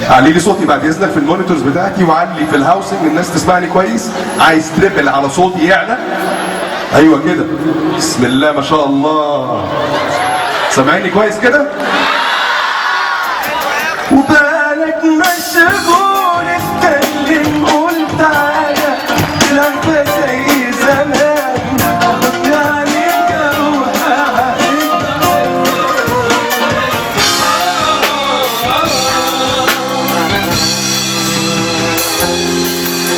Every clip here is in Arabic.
علي لي صوتي بعد اذنك في المونيتورز بتاعتي، وعلي في الهاوسنج الناس تسمعني كويس. عايز تريبل على صوتي يعلى. ايوه كده، بسم الله ما شاء الله. سامعيني كويس كده؟ وبالك مشغول اتكلم قول تعالى لما زي زمان يعني جروحها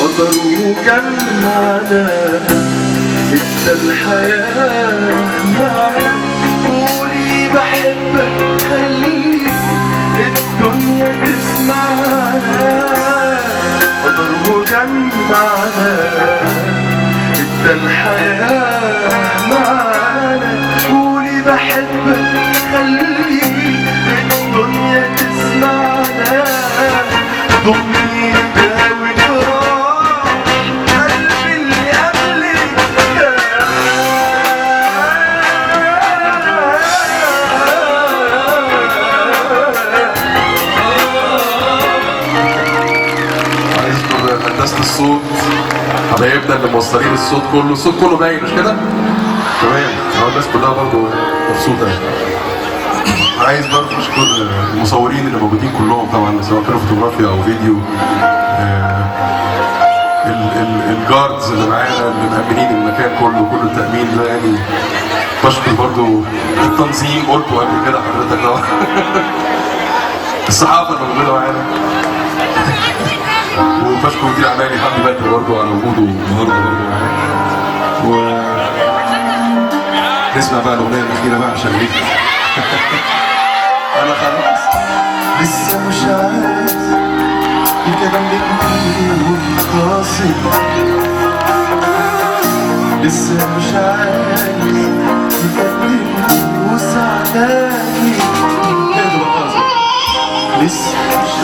قدر وكان معنا انت الحياة معاك قولي بحبك خليك الدنيا تسمعنا قدر وكان معنا انت الحياة معانا قولي بحبك خليك الدنيا تسمعنا ضمني داوي جراح قلبي اللي قبلك هندسة الصوت حبايبنا اللي موصلين الصوت كله، الصوت كله باين مش كده؟ تمام، هو الناس كلها برضه مبسوطة. عايز برضه اشكر المصورين اللي موجودين كلهم طبعا، سواء كانوا فوتوغرافيا او فيديو، الجاردز اللي معانا اللي مأمنين المكان كله، كل التأمين ده يعني. بشكر برضه التنظيم، قلته قبل كده حضرتك طبعا. الصحافة اللي موجودة معانا. وبشكر مدير اعمالي حمدي بدر برضه على وجوده النهارده برضه معانا. نسمع بقى الاغنيه الاخيره بقى عشان ايه؟ انا خلاص لسه مش عايز الكلام بيكون والقاصد، لسه مش عايز يكلمني وسعداني، لسه مش